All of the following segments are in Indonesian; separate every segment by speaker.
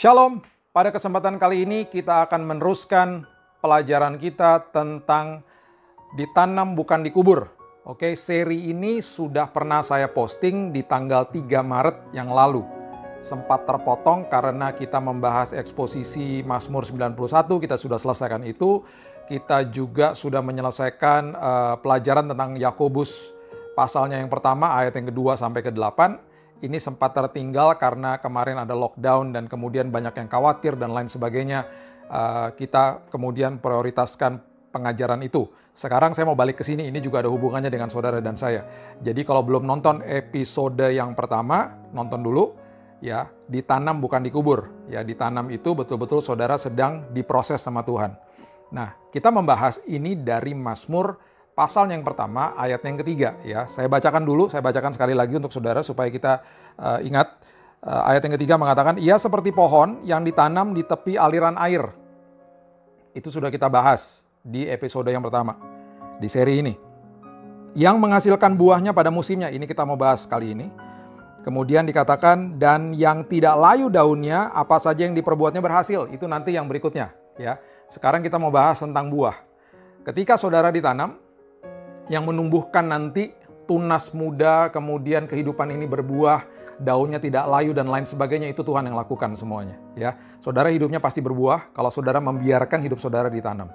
Speaker 1: Shalom, pada kesempatan kali ini kita akan meneruskan pelajaran kita tentang ditanam bukan dikubur. Oke, seri ini sudah pernah saya posting di tanggal 3 Maret yang lalu. Sempat terpotong karena kita membahas eksposisi Mazmur 91, kita sudah selesaikan itu. Kita juga sudah menyelesaikan pelajaran tentang Yakobus pasalnya yang pertama, ayat yang kedua sampai ke-8. Ini sempat tertinggal karena kemarin ada lockdown dan kemudian banyak yang khawatir dan lain sebagainya. Kita kemudian prioritaskan pengajaran itu. Sekarang saya mau balik ke sini, ini juga ada hubungannya dengan saudara dan saya. Jadi kalau belum nonton episode yang pertama, nonton dulu. Ya, ditanam bukan dikubur. Ya, ditanam itu betul-betul saudara sedang diproses sama Tuhan. Nah, kita membahas ini dari Mazmur pasal yang pertama, ayat yang ketiga. Ya, saya bacakan dulu, saya bacakan sekali lagi untuk saudara supaya kita ingat. Ayat yang ketiga mengatakan, ia seperti pohon yang ditanam di tepi aliran air. Itu sudah kita bahas di episode yang pertama, di seri ini. Yang menghasilkan buahnya pada musimnya, ini kita mau bahas kali ini. Kemudian dikatakan, dan yang tidak layu daunnya, apa saja yang diperbuatnya berhasil. Itu nanti yang berikutnya. Ya, sekarang kita mau bahas tentang buah. Ketika saudara ditanam, yang menumbuhkan nanti tunas muda, kemudian kehidupan ini berbuah, daunnya tidak layu dan lain sebagainya, itu Tuhan yang lakukan semuanya. Ya, saudara hidupnya pasti berbuah kalau saudara membiarkan hidup saudara ditanam.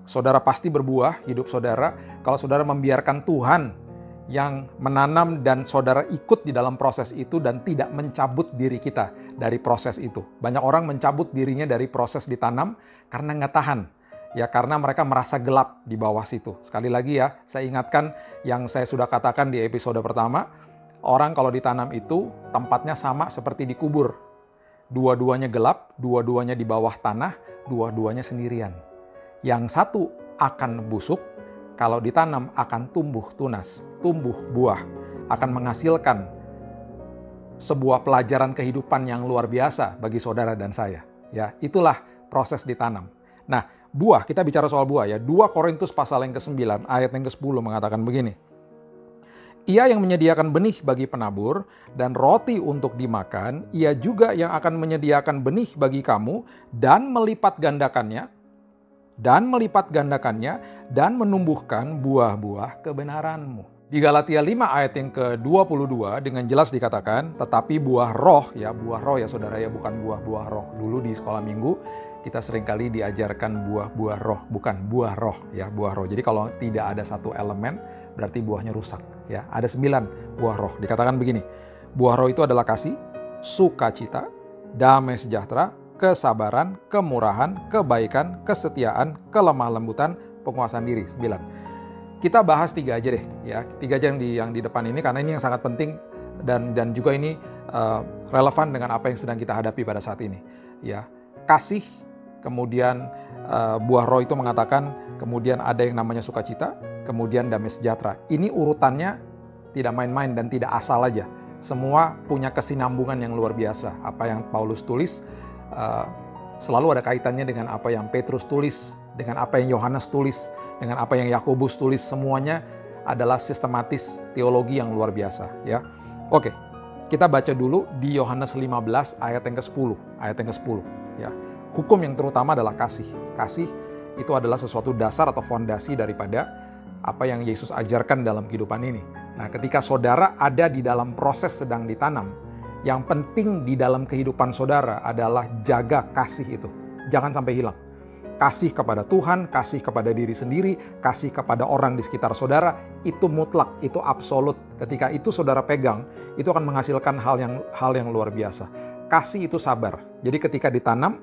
Speaker 1: Saudara pasti berbuah hidup saudara kalau saudara membiarkan Tuhan yang menanam dan saudara ikut di dalam proses itu dan tidak mencabut diri kita dari proses itu. Banyak orang mencabut dirinya dari proses ditanam karena nggak tahan. Ya, karena mereka merasa gelap di bawah situ. Sekali lagi ya, saya ingatkan yang saya sudah katakan di episode pertama, orang kalau ditanam itu tempatnya sama seperti dikubur. Dua-duanya gelap, dua-duanya di bawah tanah, dua-duanya sendirian. Yang satu akan busuk, kalau ditanam akan tumbuh tunas, tumbuh buah, akan menghasilkan sebuah pelajaran kehidupan yang luar biasa bagi saudara dan saya. Ya, itulah proses ditanam. Nah, buah, kita bicara soal buah ya. 2 Korintus pasal yang ke-9, ayat yang ke-10 mengatakan begini. Ia yang menyediakan benih bagi penabur dan roti untuk dimakan, ia juga yang akan menyediakan benih bagi kamu dan melipat gandakannya, dan menumbuhkan buah-buah kebenaranmu. Di Galatia 5 ayat yang ke-22 dengan jelas dikatakan, tetapi buah roh ya saudara ya, bukan buah-buah roh. Dulu di sekolah minggu kita seringkali diajarkan buah-buah roh, bukan buah roh ya, buah roh. Jadi kalau tidak ada satu elemen berarti buahnya rusak ya. Ada 9 buah roh. Dikatakan begini, buah roh itu adalah kasih, sukacita, damai sejahtera, kesabaran, kemurahan, kebaikan, kesetiaan, kelemah lembutan, penguasaan diri. 9. Kita bahas 3 aja deh ya. 3 aja yang di depan ini karena ini yang sangat penting dan juga ini relevan dengan apa yang sedang kita hadapi pada saat ini. Ya, kasih, kemudian buah roh itu mengatakan, kemudian ada yang namanya sukacita, kemudian damai sejahtera. Ini urutannya tidak main-main dan tidak asal aja. Semua punya kesinambungan yang luar biasa. Apa yang Paulus tulis selalu ada kaitannya dengan apa yang Petrus tulis, dengan apa yang Yohanes tulis, dengan apa yang Yakobus tulis. Semuanya adalah sistematis teologi yang luar biasa ya. Oke, kita baca dulu di Yohanes 15 ayat yang ke-10. Ya. Hukum yang terutama adalah kasih. Kasih itu adalah sesuatu dasar atau fondasi daripada apa yang Yesus ajarkan dalam kehidupan ini. Nah, ketika saudara ada di dalam proses sedang ditanam, yang penting di dalam kehidupan saudara adalah jaga kasih itu. Jangan sampai hilang. Kasih kepada Tuhan, kasih kepada diri sendiri, kasih kepada orang di sekitar saudara, itu mutlak, itu absolut. Ketika itu saudara pegang, itu akan menghasilkan hal yang luar biasa. Kasih itu sabar. Jadi ketika ditanam,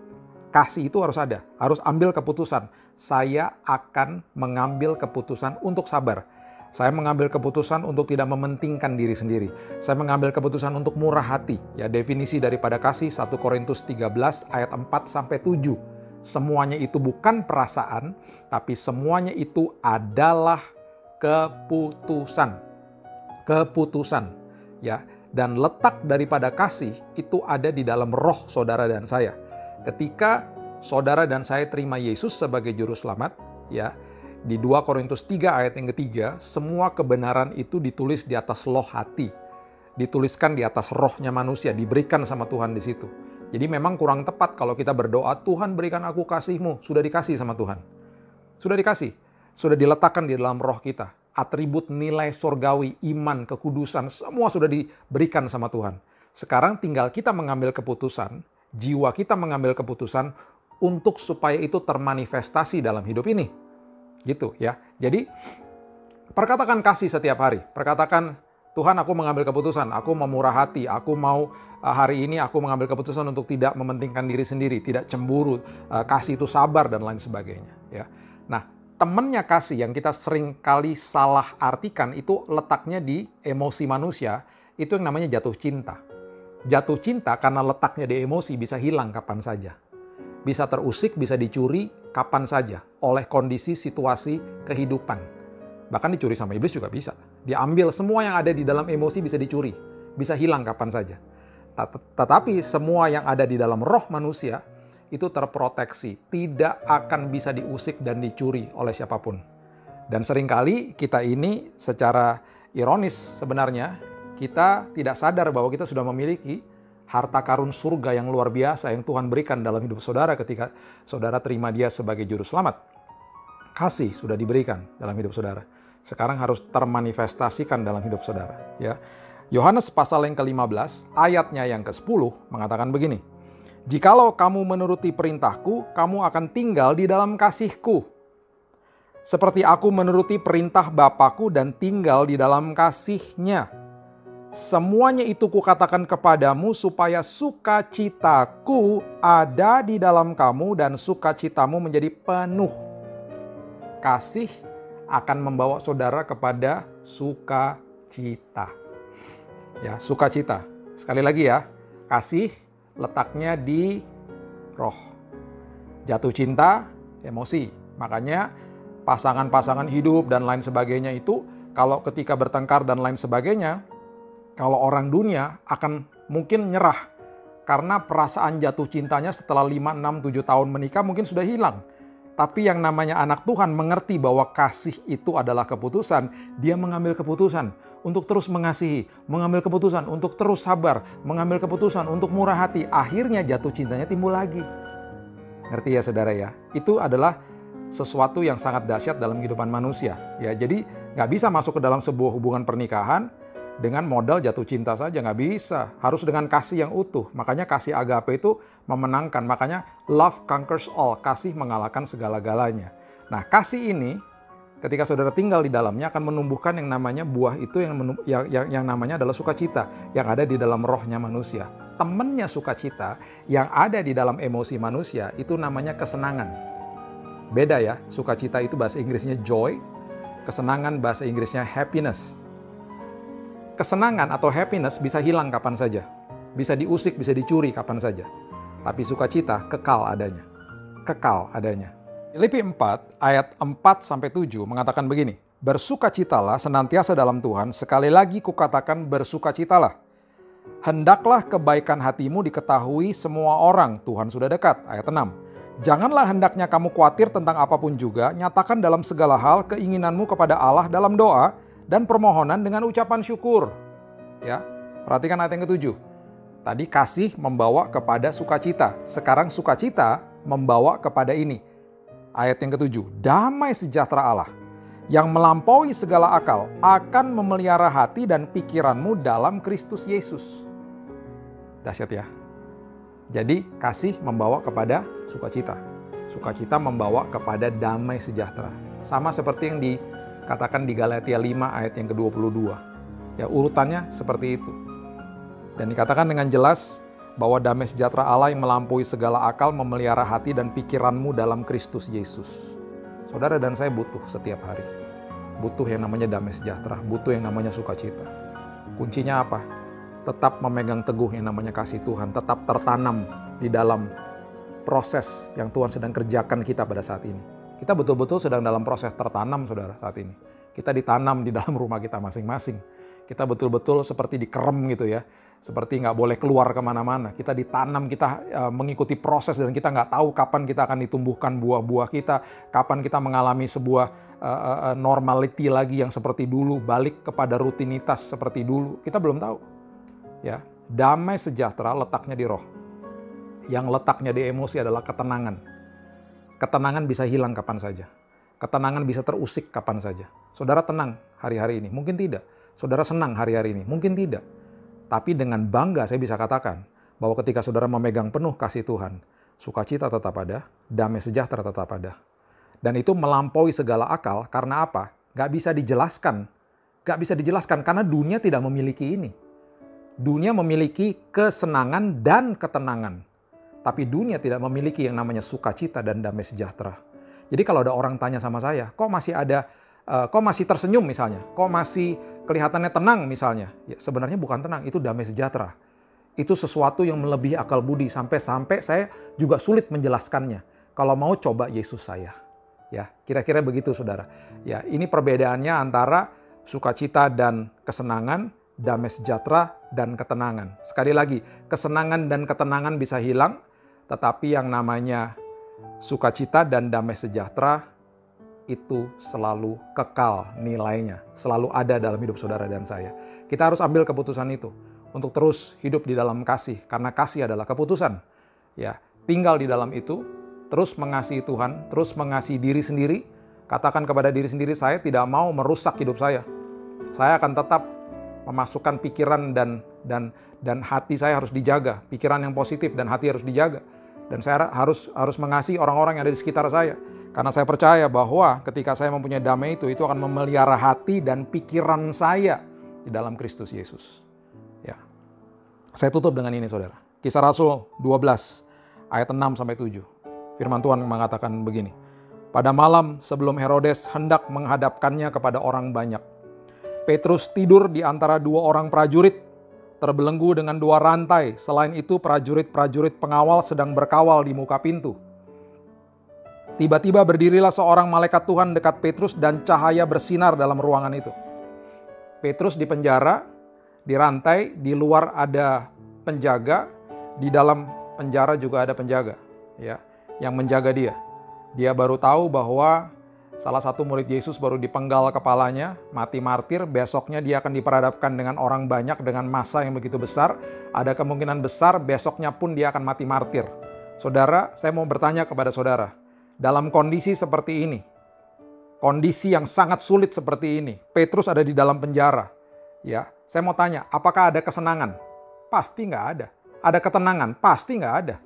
Speaker 1: kasih itu harus ada. Harus ambil keputusan. Saya akan mengambil keputusan untuk sabar. Saya mengambil keputusan untuk tidak mementingkan diri sendiri. Saya mengambil keputusan untuk murah hati. Ya, definisi daripada kasih 1 Korintus 13 ayat 4-7. Semuanya itu bukan perasaan, tapi semuanya itu adalah keputusan. Keputusan. Ya. Dan letak daripada kasih itu ada di dalam roh saudara dan saya. Ketika saudara dan saya terima Yesus sebagai juru selamat, ya, di 2 Korintus 3 ayat yang ketiga, semua kebenaran itu ditulis di atas loh hati. Dituliskan di atas rohnya manusia, diberikan sama Tuhan di situ. Jadi memang kurang tepat kalau kita berdoa, Tuhan berikan aku kasih-Mu. Sudah dikasih sama Tuhan. Sudah dikasih. Sudah diletakkan di dalam roh kita. Atribut nilai surgawi, iman, kekudusan, semua sudah diberikan sama Tuhan. Sekarang tinggal kita mengambil keputusan, jiwa kita mengambil keputusan untuk supaya itu termanifestasi dalam hidup ini. Gitu ya. Jadi perkatakan kasih setiap hari. Perkatakan, Tuhan aku mengambil keputusan, aku mau murah hati, aku mau hari ini aku mengambil keputusan untuk tidak mementingkan diri sendiri, tidak cemburu, kasih itu sabar dan lain sebagainya. Ya. Nah, temennya kasih yang kita sering kali salah artikan itu letaknya di emosi manusia, itu yang namanya jatuh cinta. Jatuh cinta karena letaknya di emosi bisa hilang kapan saja. Bisa terusik, bisa dicuri kapan saja oleh kondisi, situasi, kehidupan. Bahkan dicuri sama iblis juga bisa. Diambil semua yang ada di dalam emosi bisa dicuri, bisa hilang kapan saja. Tetapi semua yang ada di dalam roh manusia itu terproteksi, tidak akan bisa diusik dan dicuri oleh siapapun. Dan seringkali kita ini secara ironis sebenarnya, kita tidak sadar bahwa kita sudah memiliki harta karun surga yang luar biasa yang Tuhan berikan dalam hidup saudara ketika saudara terima Dia sebagai juru selamat. Kasih sudah diberikan dalam hidup saudara. Sekarang harus termanifestasikan dalam hidup saudara. Ya. Yohanes pasal yang ke-15, ayatnya yang ke-10 mengatakan begini. Jikalau kamu menuruti perintahku, kamu akan tinggal di dalam kasihku. Seperti aku menuruti perintah Bapa-Ku dan tinggal di dalam kasih-Nya. Semuanya itu kukatakan kepadamu supaya sukacitaku ada di dalam kamu dan sukacitamu menjadi penuh. Kasih akan membawa saudara kepada sukacita. Ya, sukacita. Sekali lagi ya, kasih letaknya di roh. Jatuh cinta, emosi. Makanya pasangan-pasangan hidup dan lain sebagainya itu kalau ketika bertengkar dan lain sebagainya, kalau orang dunia akan mungkin nyerah. Karena perasaan jatuh cintanya setelah 5, 6, 7 tahun menikah mungkin sudah hilang. Tapi yang namanya anak Tuhan mengerti bahwa kasih itu adalah keputusan. Dia mengambil keputusan untuk terus mengasihi. Mengambil keputusan untuk terus sabar. Mengambil keputusan untuk murah hati. Akhirnya jatuh cintanya timbul lagi. Ngerti ya saudara ya? Itu adalah sesuatu yang sangat dahsyat dalam kehidupan manusia. Ya, jadi nggak bisa masuk ke dalam sebuah hubungan pernikahan dengan modal jatuh cinta saja, nggak bisa. Harus dengan kasih yang utuh. Makanya kasih agape itu memenangkan. Makanya love conquers all. Kasih mengalahkan segala-galanya. Nah, kasih ini ketika saudara tinggal di dalamnya akan menumbuhkan yang namanya buah itu yang namanya adalah sukacita yang ada di dalam rohnya manusia. Temennya sukacita yang ada di dalam emosi manusia itu namanya kesenangan. Beda ya, sukacita itu bahasa Inggrisnya joy, kesenangan bahasa Inggrisnya happiness. Kesenangan atau happiness bisa hilang kapan saja. Bisa diusik, bisa dicuri kapan saja. Tapi sukacita kekal adanya. Kekal adanya. Filipi 4 ayat 4-7 mengatakan begini. Bersukacitalah senantiasa dalam Tuhan, sekali lagi kukatakan bersukacitalah. Hendaklah kebaikan hatimu diketahui semua orang, Tuhan sudah dekat. Ayat 6. Janganlah hendaknya kamu khawatir tentang apapun juga, nyatakan dalam segala hal keinginanmu kepada Allah dalam doa, dan permohonan dengan ucapan syukur. Ya, perhatikan ayat yang ke-7. Tadi kasih membawa kepada sukacita. Sekarang sukacita membawa kepada ini. Ayat yang ke-7. Damai sejahtera Allah yang melampaui segala akal akan memelihara hati dan pikiranmu dalam Kristus Yesus. Dahsyat ya. Jadi kasih membawa kepada sukacita. Sukacita membawa kepada damai sejahtera. Sama seperti yang dikatakan di Galatia 5 ayat yang ke-22. Ya, urutannya seperti itu. Dan dikatakan dengan jelas bahwa damai sejahtera Allah yang melampaui segala akal memelihara hati dan pikiranmu dalam Kristus Yesus. Saudara dan saya butuh setiap hari. Butuh yang namanya damai sejahtera, butuh yang namanya sukacita. Kuncinya apa? Tetap memegang teguh yang namanya kasih Tuhan, tetap tertanam di dalam proses yang Tuhan sedang kerjakan kita pada saat ini. Kita betul-betul sedang dalam proses tertanam, saudara, saat ini. Kita ditanam di dalam rumah kita masing-masing. Kita betul-betul seperti dikerem gitu ya. Seperti nggak boleh keluar kemana-mana. Kita ditanam, kita mengikuti proses dan kita nggak tahu kapan kita akan ditumbuhkan buah-buah kita. Kapan kita mengalami sebuah normality lagi yang seperti dulu. Balik kepada rutinitas seperti dulu. Kita belum tahu. Ya, damai sejahtera letaknya di roh. yang letaknya di emosi adalah ketenangan. Ketenangan bisa hilang kapan saja. Ketenangan bisa terusik kapan saja. Saudara tenang hari-hari ini? Mungkin tidak. Saudara senang hari-hari ini? Mungkin tidak. Tapi dengan bangga saya bisa katakan bahwa ketika saudara memegang penuh kasih Tuhan, sukacita tetap ada, damai sejahtera tetap ada. Dan itu melampaui segala akal karena apa? Gak bisa dijelaskan. Gak bisa dijelaskan karena dunia tidak memiliki ini. Dunia memiliki kesenangan dan ketenangan. Tapi dunia tidak memiliki yang namanya sukacita dan damai sejahtera. Jadi kalau ada orang tanya sama saya, kok masih tersenyum misalnya, kok masih kelihatannya tenang misalnya. Ya, sebenarnya bukan tenang, itu damai sejahtera. Itu sesuatu yang melebihi akal budi, sampai saya juga sulit menjelaskannya. Kalau mau coba Yesus saya. Ya, kira-kira begitu saudara. Ya, ini perbedaannya antara sukacita dan kesenangan, damai sejahtera dan ketenangan. Sekali lagi, kesenangan dan ketenangan bisa hilang, tetapi yang namanya sukacita dan damai sejahtera itu selalu kekal nilainya, selalu ada dalam hidup saudara dan saya. Kita harus ambil keputusan itu untuk terus hidup di dalam kasih, karena kasih adalah keputusan. Ya, tinggal di dalam itu, terus mengasihi Tuhan, terus mengasihi diri sendiri. Katakan kepada diri sendiri, saya tidak mau merusak hidup saya. Saya akan tetap memasukkan pikiran dan hati saya harus dijaga. Pikiran yang positif dan hati harus dijaga. Dan saya harus mengasihi orang-orang yang ada di sekitar saya. Karena saya percaya bahwa ketika saya mempunyai damai itu akan memelihara hati dan pikiran saya di dalam Kristus Yesus. Ya. Saya tutup dengan ini saudara. Kisah Rasul 12 ayat 6-7. Firman Tuhan mengatakan begini. Pada malam sebelum Herodes hendak menghadapkannya kepada orang banyak, Petrus tidur di antara dua orang prajurit, terbelenggu dengan dua rantai. Selain itu prajurit-prajurit pengawal sedang berkawal di muka pintu. Tiba-tiba berdirilah seorang malaikat Tuhan dekat Petrus dan cahaya bersinar dalam ruangan itu. Petrus di penjara, di rantai, di luar ada penjaga, di dalam penjara juga ada penjaga, ya, yang menjaga dia. Dia baru tahu bahwa salah satu murid Yesus baru dipenggal kepalanya, mati martir. Besoknya dia akan diperhadapkan dengan orang banyak, dengan massa yang begitu besar. Ada kemungkinan besar besoknya pun dia akan mati martir. Saudara, saya mau bertanya kepada saudara. Dalam kondisi seperti ini, kondisi yang sangat sulit seperti ini, Petrus ada di dalam penjara. Ya, saya mau tanya, apakah ada kesenangan? Pasti nggak ada. Ada ketenangan? Pasti nggak ada.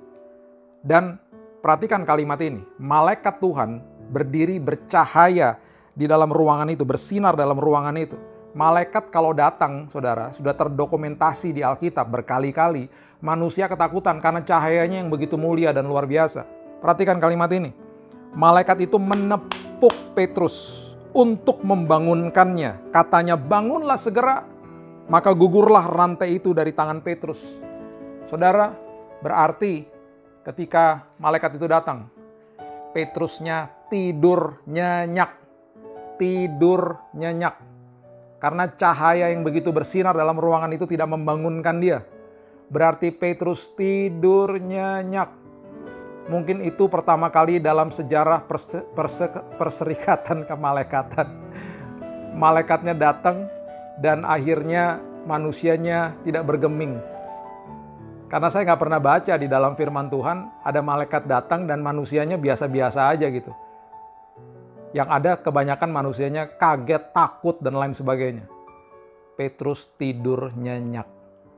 Speaker 1: Dan perhatikan kalimat ini, malaikat Tuhan berdiri bercahaya di dalam ruangan itu, bersinar dalam ruangan itu. Malaikat kalau datang, saudara, sudah terdokumentasi di Alkitab berkali-kali. Manusia ketakutan karena cahayanya yang begitu mulia dan luar biasa. Perhatikan kalimat ini. Malaikat itu menepuk Petrus untuk membangunkannya. Katanya, bangunlah segera. Maka gugurlah rantai itu dari tangan Petrus. Saudara, berarti ketika malaikat itu datang, Petrusnya tidur nyenyak. Tidur nyenyak. Karena cahaya yang begitu bersinar dalam ruangan itu tidak membangunkan dia. Berarti Petrus tidur nyenyak. Mungkin itu pertama kali dalam sejarah perserikatan kemalaikatan. Malaikatnya datang dan akhirnya manusianya tidak bergeming. Karena saya nggak pernah baca di dalam firman Tuhan ada malaikat datang dan manusianya biasa-biasa aja gitu. Yang ada kebanyakan manusianya kaget, takut, dan lain sebagainya. Petrus tidur nyenyak.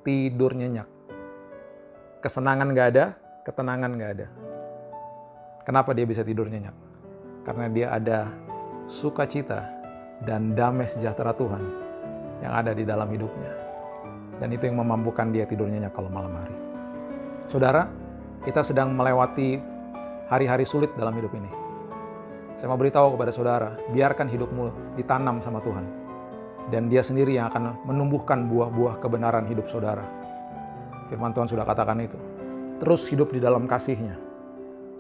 Speaker 1: Tidur nyenyak. Kesenangan nggak ada, ketenangan nggak ada. Kenapa dia bisa tidur nyenyak? Karena dia ada sukacita dan damai sejahtera Tuhan yang ada di dalam hidupnya. Dan itu yang memampukan dia tidur nyenyak kalau malam hari. Saudara, kita sedang melewati hari-hari sulit dalam hidup ini. Saya mau beritahu kepada saudara, biarkan hidupmu ditanam sama Tuhan. Dan dia sendiri yang akan menumbuhkan buah-buah kebenaran hidup saudara. Firman Tuhan sudah katakan itu. Terus hidup di dalam kasih-Nya.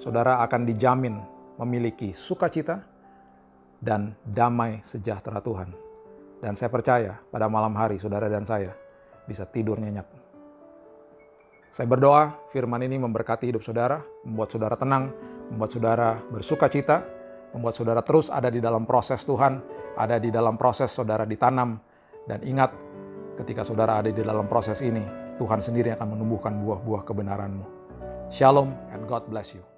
Speaker 1: Saudara akan dijamin memiliki sukacita dan damai sejahtera Tuhan. Dan saya percaya pada malam hari saudara dan saya bisa tidur nyenyak. Saya berdoa firman ini memberkati hidup saudara, membuat saudara tenang, membuat saudara bersukacita, membuat saudara terus ada di dalam proses Tuhan, ada di dalam proses saudara ditanam. Dan ingat, ketika saudara ada di dalam proses ini, Tuhan sendiri akan menumbuhkan buah-buah kebenaranmu. Shalom and God bless you.